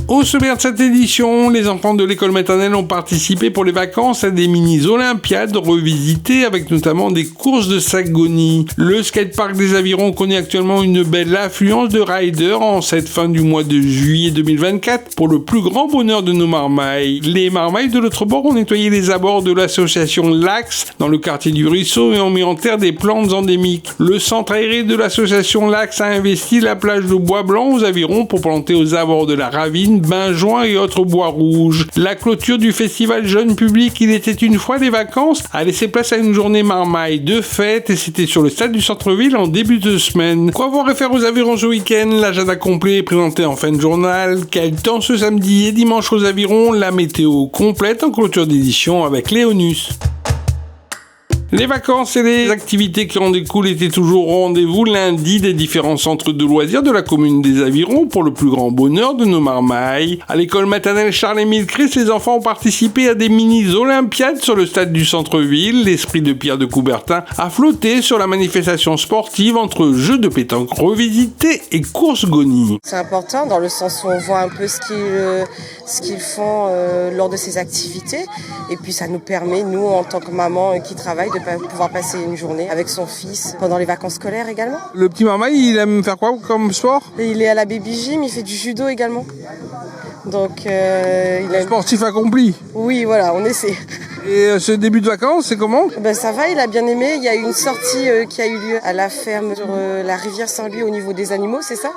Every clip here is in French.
Au sommaire de cette édition, les enfants de l'école maternelle ont participé pour les vacances à des mini-olympiades revisitées avec notamment des courses de Sagonie. Le skatepark des Avirons connaît actuellement une belle affluence de riders en cette fin du mois de juillet 2024 pour le plus grand bonheur de nos marmailles. Les marmailles de l'autre bord ont nettoyé les abords de l'association Lax dans le quartier du Ruisseau et ont mis en terre des plantes endémiques. Le centre aéré de l'association Lax a investi la plage de bois blanc aux Avirons pour planter aux abords de la ravine benjoin et autres bois rouges. La clôture du festival jeune public Il était une fois des vacances a laissé place à une journée marmaille de fête et c'était sur le stade du centre-ville en début de semaine. Quoi voir et faire aux Avirons ce week-end? L'agenda complet est présenté en fin de journal. Quel temps ce samedi et dimanche aux Avirons? La météo complète en clôture d'édition avec Léonus. Les vacances et les activités qui en découlent étaient toujours au rendez-vous lundi des différents centres de loisirs de la commune des Avirons pour le plus grand bonheur de nos marmailles. À l'école maternelle Charles-Émile Christ, les enfants ont participé à des mini-olympiades sur le stade du centre-ville. L'esprit de Pierre de Coubertin a flotté sur la manifestation sportive entre jeux de pétanque revisités et courses gonie. C'est important dans le sens où on voit un peu ce qu'ils font lors de ces activités et puis ça nous permet, nous en tant que maman qui travaille, de pouvoir passer une journée avec son fils pendant les vacances scolaires également. Le petit marmaille, il aime faire quoi comme sport? Et il est à la baby gym, il fait du judo également. Donc il aime... Sportif accompli. Oui, voilà, on essaie. Et ce début de vacances, c'est comment? Ça va, il a bien aimé. Il y a eu une sortie qui a eu lieu à la ferme sur la rivière Saint-Louis au niveau des animaux, c'est ça?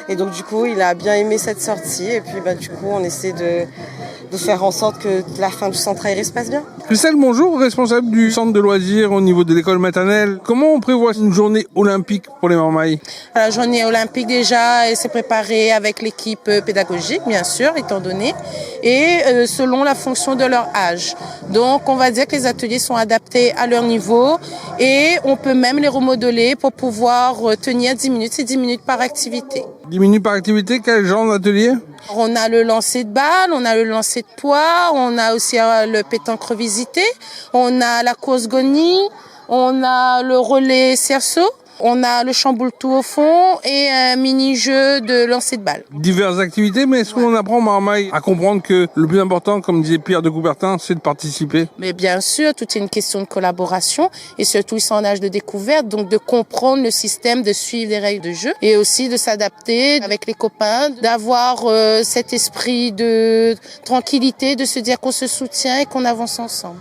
Et donc du coup, il a bien aimé cette sortie. Et puis du coup, on essaie de faire en sorte que la fin du centre aéré se passe bien. Christelle, bonjour, responsable du centre de loisirs au niveau de l'école maternelle. Comment on prévoit une journée olympique pour les marmailles? La journée olympique déjà, elle s'est préparée avec l'équipe pédagogique, bien sûr, étant donné, et selon la fonction de leur âge. Donc, on va dire que les ateliers sont adaptés à leur niveau et on peut même les remodeler pour pouvoir tenir 10 minutes. C'est 10 minutes par activité. 10 minutes par activité, quel genre d'atelier? On a le lancer de balle, on a le lancer de poids, on a aussi le pétanque revisité, on a la course gonie, on a le relais cerceau, on a le chamboule-tout au fond et un mini-jeu de lancer de balle. Diverses activités, mais est-ce qu'on apprend aux marmailles à comprendre que le plus important, comme disait Pierre de Coubertin, c'est de participer? Mais bien sûr, tout est une question de collaboration et surtout ils sont en âge de découverte, donc de comprendre le système, de suivre les règles de jeu et aussi de s'adapter avec les copains, d'avoir cet esprit de tranquillité, de se dire qu'on se soutient et qu'on avance ensemble.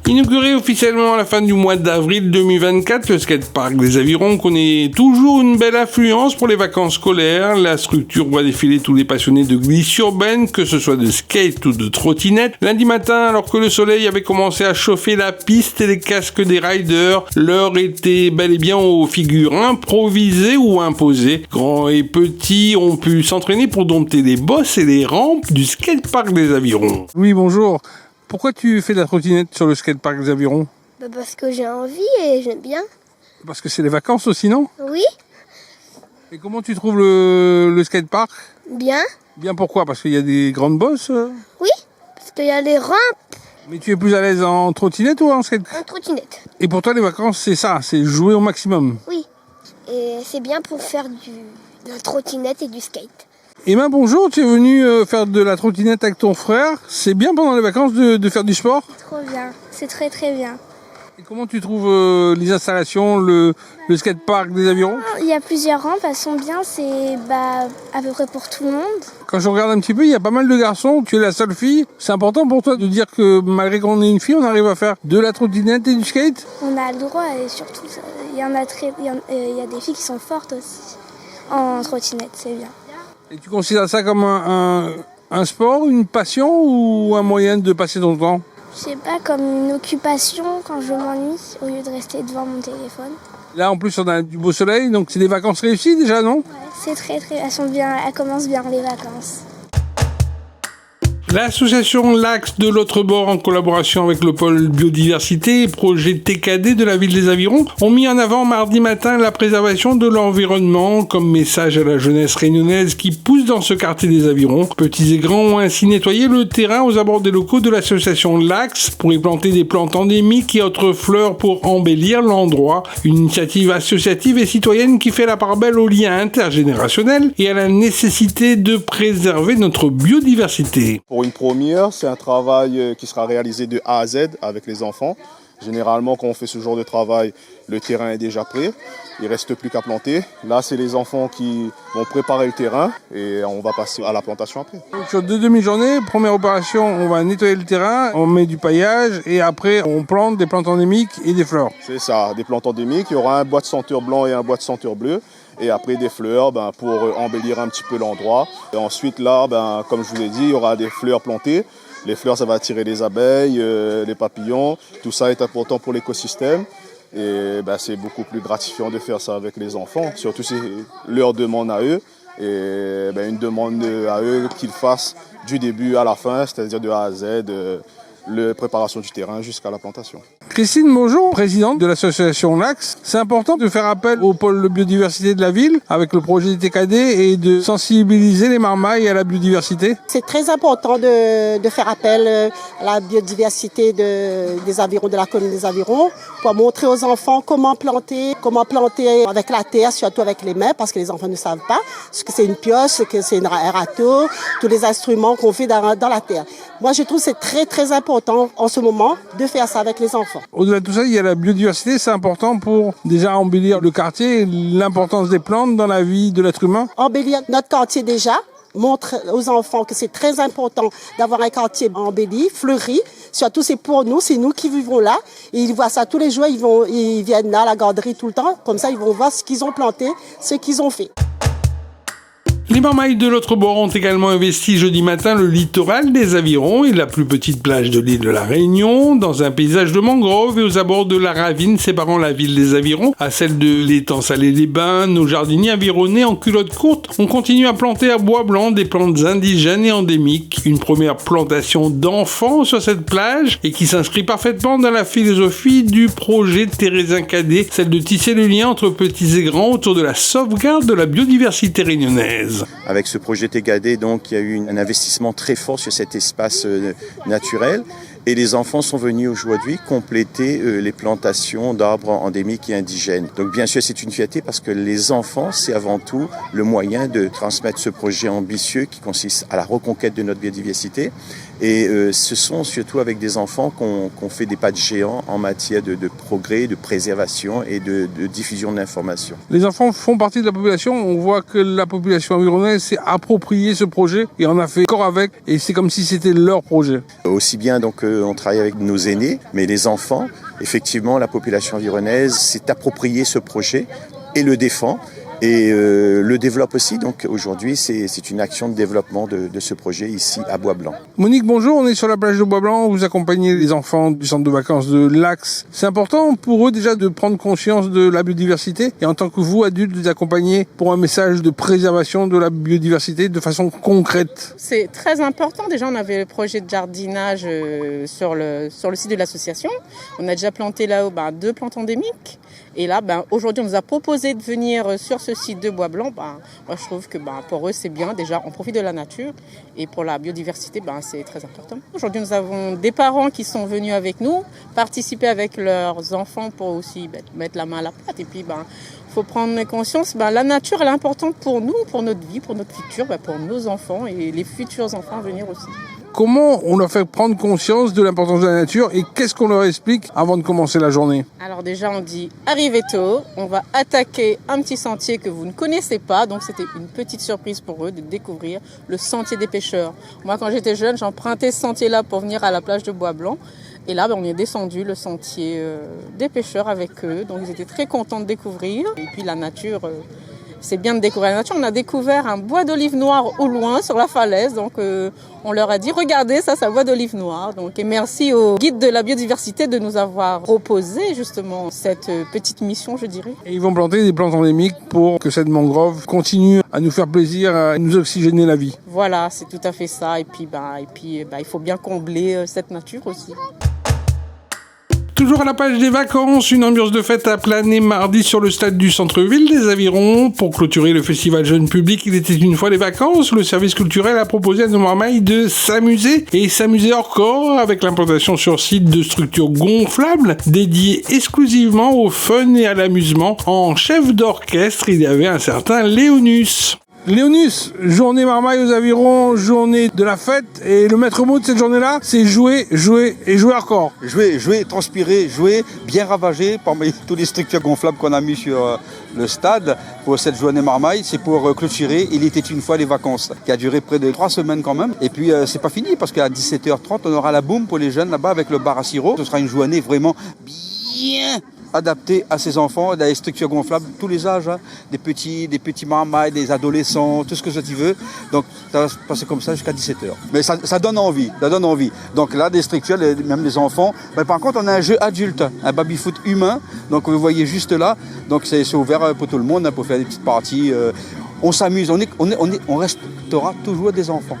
Inauguré officiellement à la fin du mois d'avril 2024, le skatepark des Avirons connaît toujours une belle affluence pour les vacances scolaires. La structure voit défiler tous les passionnés de glisse urbaine, que ce soit de skate ou de trottinette. Lundi matin, alors que le soleil avait commencé à chauffer la piste et les casques des riders, l'heure était bel et bien aux figures improvisées ou imposées. Grands et petits ont pu s'entraîner pour dompter les bosses et les rampes du skatepark des Avirons. Oui, bonjour. Pourquoi tu fais de la trottinette sur le skatepark des Avirons? Parce que j'ai envie et j'aime bien. Parce que c'est les vacances aussi, non? Oui. Et comment tu trouves le skatepark? Bien. Bien pourquoi? Parce qu'il y a des grandes bosses? Oui, parce qu'il y a les rampes. Mais tu es plus à l'aise en trottinette ou en skate? En trottinette. Et pour toi, les vacances, c'est ça, c'est jouer au maximum? Oui. Et c'est bien pour faire de la trottinette et du skate. Emma, bonjour, tu es venue faire de la trottinette avec ton frère. C'est bien pendant les vacances de faire du sport? Trop bien, c'est très très bien. Et comment tu trouves les installations, le skatepark des Avirons? Il y a plusieurs rampes, elles sont bien, c'est à peu près pour tout le monde. Quand je regarde un petit peu, il y a pas mal de garçons, tu es la seule fille. C'est important pour toi de dire que malgré qu'on est une fille, on arrive à faire de la trottinette et du skate? On a le droit et surtout, il y a des filles qui sont fortes aussi en trottinette, c'est bien. Et tu considères ça comme un sport, une passion ou un moyen de passer ton temps? Je sais pas, comme une occupation quand je m'ennuie, au lieu de rester devant mon téléphone. Là, en plus, on a du beau soleil, donc c'est des vacances réussies déjà, non? Ouais, c'est très, elles sont bien, elles commencent bien les vacances. L'association L'Axe de l'autre bord, en collaboration avec le pôle biodiversité et projet TKD de la ville des Avirons, ont mis en avant mardi matin la préservation de l'environnement comme message à la jeunesse réunionnaise qui pousse dans ce quartier des Avirons. Petits et grands ont ainsi nettoyé le terrain aux abords des locaux de l'association L'Axe pour y planter des plantes endémiques et autres fleurs pour embellir l'endroit. Une initiative associative et citoyenne qui fait la part belle au lien intergénérationnel et à la nécessité de préserver notre biodiversité. Pour une première, c'est un travail qui sera réalisé de A à Z avec les enfants. Généralement, quand on fait ce genre de travail, le terrain est déjà prêt. Il ne reste plus qu'à planter. Là, c'est les enfants qui vont préparer le terrain et on va passer à la plantation après. Sur 2 demi-journées, première opération, on va nettoyer le terrain, on met du paillage et après on plante des plantes endémiques et des fleurs. C'est ça, des plantes endémiques. Il y aura un bois de senteur blanc et un bois de senteur bleu. Et après des fleurs pour embellir un petit peu l'endroit. Et ensuite là, comme je vous l'ai dit, il y aura des fleurs plantées. Les fleurs, ça va attirer les abeilles, les papillons. Tout ça est important pour l'écosystème. Et c'est beaucoup plus gratifiant de faire ça avec les enfants. Surtout c'est leur demande à eux. Et une demande à eux qu'ils fassent du début à la fin, c'est-à-dire de A à Z. La préparation du terrain jusqu'à la plantation. Christine Mojon, présidente de l'association L'Axe, c'est important de faire appel au pôle de biodiversité de la ville avec le projet TKD et de sensibiliser les marmailles à la biodiversité. C'est très important de faire appel à la biodiversité des Avirons, de la commune des Avirons, pour montrer aux enfants comment planter avec la terre, surtout avec les mains, parce que les enfants ne savent pas ce que c'est une pioche, ce que c'est un râteau, tous les instruments qu'on fait dans la terre. Moi, je trouve que c'est très, très important en ce moment de faire ça avec les enfants. Au-delà de tout ça, il y a la biodiversité, c'est important pour déjà embellir le quartier, l'importance des plantes dans la vie de l'être humain. Embellir notre quartier déjà, montre aux enfants que c'est très important d'avoir un quartier embelli, fleuri. Surtout c'est pour nous, c'est nous qui vivons là. Et ils voient ça tous les jours, ils viennent là à la garderie tout le temps. Comme ça, ils vont voir ce qu'ils ont planté, ce qu'ils ont fait. Les marmailles de l'autre bord ont également investi jeudi matin le littoral des Avirons et la plus petite plage de l'île de la Réunion, dans un paysage de mangroves et aux abords de la ravine séparant la ville des Avirons à celle de l'étang Salé-les-Bains. Nos jardiniers avironnais en culotte courte ont continué à planter à bois blanc des plantes indigènes et endémiques. Une première plantation d'enfants sur cette plage et qui s'inscrit parfaitement dans la philosophie du projet Thérésin Cadet, celle de tisser le lien entre petits et grands autour de la sauvegarde de la biodiversité réunionnaise. Avec ce projet TKD, donc, il y a eu un investissement très fort sur cet espace naturel. Et les enfants sont venus aujourd'hui compléter les plantations d'arbres endémiques et indigènes. Donc bien sûr, c'est une fierté parce que les enfants, c'est avant tout le moyen de transmettre ce projet ambitieux qui consiste à la reconquête de notre biodiversité. Et ce sont surtout avec des enfants qu'on fait des pas de géant en matière de progrès, de préservation et de diffusion de l'information. Les enfants font partie de la population. On voit que la population environnaise s'est appropriée ce projet et en a fait corps avec. Et c'est comme si c'était leur projet. Aussi bien donc on travaille avec nos aînés, mais les enfants, effectivement, la population environnaise s'est appropriée ce projet et le défend. Et le développe aussi. Donc aujourd'hui, c'est une action de développement de ce projet ici à Bois-Blanc. Monique, bonjour. On est sur la plage de Bois-Blanc. Vous accompagnez les enfants du centre de vacances de l'Axe. C'est important pour eux déjà de prendre conscience de la biodiversité et en tant que vous, adultes, les accompagner pour un message de préservation de la biodiversité de façon concrète. C'est très important. Déjà, on avait le projet de jardinage sur le site de l'association. On a déjà planté là-haut 2 plantes endémiques. Et là, aujourd'hui, on nous a proposé de venir sur ce site de Bois-Blanc. Moi, je trouve que pour eux, c'est bien. Déjà, on profite de la nature. Et pour la biodiversité, c'est très important. Aujourd'hui, nous avons des parents qui sont venus avec nous, participer avec leurs enfants pour aussi mettre la main à la pâte. Et puis, faut prendre conscience, la nature, elle est importante pour nous, pour notre vie, pour notre futur, pour nos enfants et les futurs enfants à venir aussi. Comment on leur fait prendre conscience de l'importance de la nature et qu'est-ce qu'on leur explique avant de commencer la journée? Alors déjà, on dit arrivez tôt, on va attaquer un petit sentier que vous ne connaissez pas, donc c'était une petite surprise pour eux de découvrir le sentier des pêcheurs. Moi, quand j'étais jeune, j'empruntais ce sentier-là pour venir à la plage de Bois-Blanc. Et là, on est descendu le sentier des pêcheurs avec eux, donc ils étaient très contents de découvrir. Et puis la nature c'est bien de découvrir la nature. On a découvert un bois d'olive noire au loin sur la falaise, donc on leur a dit regardez, ça c'est un bois d'olive noire. Donc, et merci au guide de la biodiversité de nous avoir proposé justement cette petite mission, je dirais. Et ils vont planter des plantes endémiques pour que cette mangrove continue à nous faire plaisir, à nous oxygéner la vie. Voilà, c'est tout à fait ça. Et puis, il faut bien combler cette nature aussi. Toujours à la page des vacances, une ambiance de fête a plané mardi sur le stade du centre-ville des Avirons. Pour clôturer le festival jeune public, il était une fois les vacances. Le service culturel a proposé à nos marmailles de s'amuser et s'amuser hors corps avec l'implantation sur site de structures gonflables dédiées exclusivement au fun et à l'amusement. En chef d'orchestre, il y avait un certain Léonus. Léonus, journée marmaille aux Avirons, journée de la fête, et le maître mot de cette journée-là, c'est jouer et jouer hardcore. Jouer, transpirer, jouer, bien ravager parmi toutes les structures gonflables qu'on a mis sur le stade pour cette journée marmaille. C'est pour clôturer Il était une fois les vacances, qui a duré près de 3 semaines quand même. Et puis c'est pas fini, parce qu'à 17h30, on aura la boum pour les jeunes là-bas avec le bar à sirop. Ce sera une journée vraiment bien adapté à ces enfants, des structures gonflables, tous les âges, hein, des petits marmailles, des adolescents, tout ce que tu veux. Donc ça va se passer comme ça jusqu'à 17h. Mais ça donne envie, Donc là, des structures, même les enfants. Mais par contre, on a un jeu adulte, un baby-foot humain. Donc vous voyez juste là. Donc c'est ouvert pour tout le monde, hein, pour faire des petites parties. On s'amuse, on restera toujours des enfants.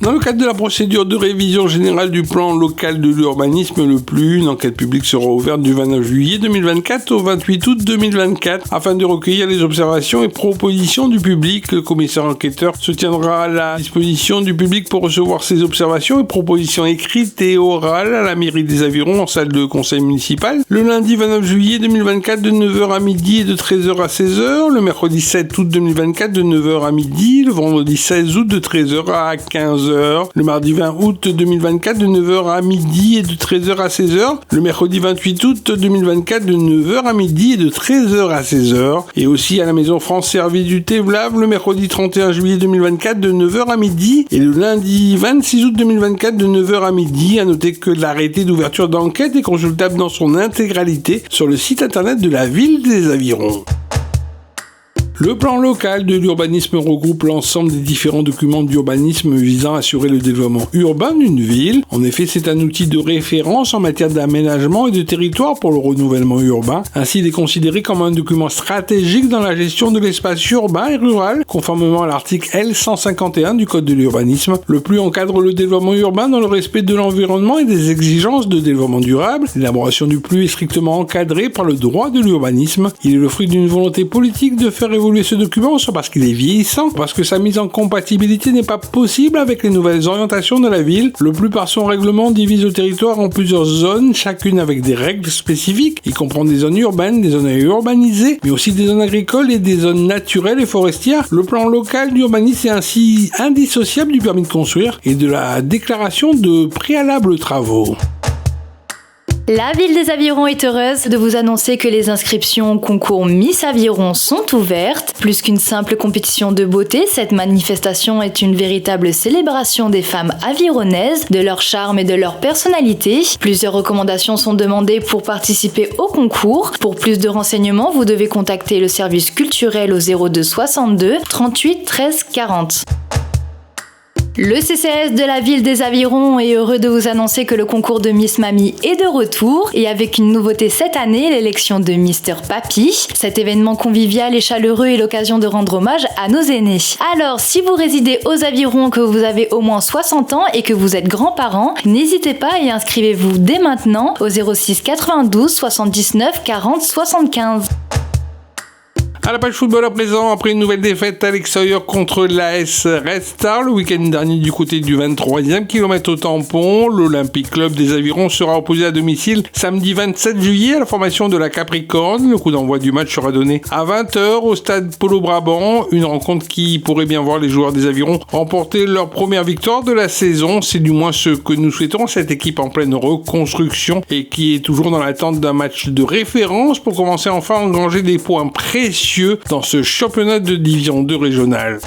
Dans le cadre de la procédure de révision générale du plan local de l'urbanisme, le PLU, une enquête publique sera ouverte du 29 juillet 2024 au 28 août 2024 afin de recueillir les observations et propositions du public. Le commissaire enquêteur se tiendra à la disposition du public pour recevoir ses observations et propositions écrites et orales à la mairie des Avirons en salle de conseil municipal le lundi 29 juillet 2024 de 9h à midi et de 13h à 16h, le mercredi 7 août 2024 de 9h à midi, le vendredi 16 août de 13h à 15h, le mardi 20 août 2024 de 9h à midi et de 13h à 16h, le mercredi 28 août 2024 de 9h à midi et de 13h à 16h, et aussi à la maison France Service du Thévlave le mercredi 31 juillet 2024 de 9h à midi et le lundi 26 août 2024 de 9h à midi. À noter que l'arrêté d'ouverture d'enquête est consultable dans son intégralité sur le site internet de la ville des Avirons. Le plan local de l'urbanisme regroupe l'ensemble des différents documents d'urbanisme visant à assurer le développement urbain d'une ville. En effet, c'est un outil de référence en matière d'aménagement et de territoire pour le renouvellement urbain. Ainsi, il est considéré comme un document stratégique dans la gestion de l'espace urbain et rural, conformément à l'article L151 du Code de l'urbanisme. Le PLU encadre le développement urbain dans le respect de l'environnement et des exigences de développement durable. L'élaboration du PLU est strictement encadrée par le droit de l'urbanisme. Il est le fruit d'une volonté politique de faire évoluer ce document, soit parce qu'il est vieillissant, parce que sa mise en compatibilité n'est pas possible avec les nouvelles orientations de la ville. Le PLU, par son règlement, divise le territoire en plusieurs zones, chacune avec des règles spécifiques. Il comprend des zones urbaines, des zones urbanisées, mais aussi des zones agricoles et des zones naturelles et forestières. Le plan local d'urbanisme est ainsi indissociable du permis de construire et de la déclaration de préalables travaux. La ville des Avirons est heureuse de vous annoncer que les inscriptions au concours Miss Aviron sont ouvertes. Plus qu'une simple compétition de beauté, cette manifestation est une véritable célébration des femmes avironnaises, de leur charme et de leur personnalité. Plusieurs recommandations sont demandées pour participer au concours. Pour plus de renseignements, vous devez contacter le service culturel au 02 62 38 13 40. Le CCAS de la ville des Avirons est heureux de vous annoncer que le concours de Miss Mamie est de retour et avec une nouveauté cette année, l'élection de Mister Papy. Cet événement convivial et chaleureux est l'occasion de rendre hommage à nos aînés. Alors, si vous résidez aux Avirons, que vous avez au moins 60 ans et que vous êtes grands-parents, n'hésitez pas et inscrivez-vous dès maintenant au 06 92 79 40 75. À la page football à présent, après une nouvelle défaite à l'extérieur contre l'AS Red Star le week-end dernier du côté du 23e kilomètre au tampon, l'Olympique Club des Avirons sera opposé à domicile samedi 27 juillet à la formation de la Capricorne. Le coup d'envoi du match sera donné à 20h au stade Polo Brabant, une rencontre qui pourrait bien voir les joueurs des Avirons remporter leur première victoire de la saison. C'est du moins ce que nous souhaitons à cette équipe en pleine reconstruction et qui est toujours dans l'attente d'un match de référence pour commencer enfin à engranger des points précieux dans ce championnat de division 2 régional.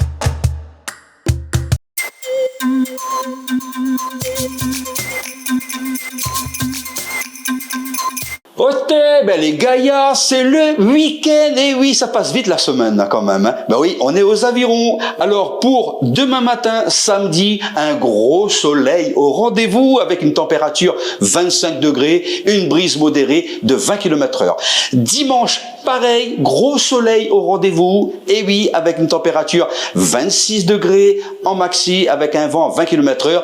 Postez, ben les gaillards, c'est le week-end. Et oui, ça passe vite la semaine là, quand même. Hein. Ben oui, on est aux Avirons. Alors pour demain matin, samedi, un gros soleil au rendez-vous avec une température 25 degrés, une brise modérée de 20 km/h. Dimanche, pareil, gros soleil au rendez-vous. Et oui, avec une température 26 degrés en maxi, avec un vent à 20 km/h.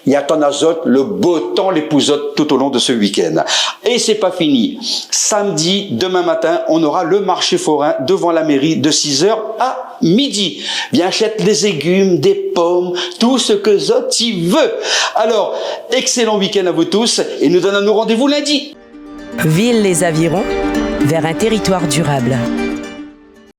Il y a ton azote, le beau temps l'épousote tout au long de ce week-end. Et c'est pas fini. Samedi, demain matin, on aura le marché forain devant la mairie de 6h à midi. Viens achète des légumes, des pommes, tout ce que Zot y veut. Alors, excellent week-end à vous tous et nous donnons rendez-vous lundi. Ville les Avirons, vers un territoire durable.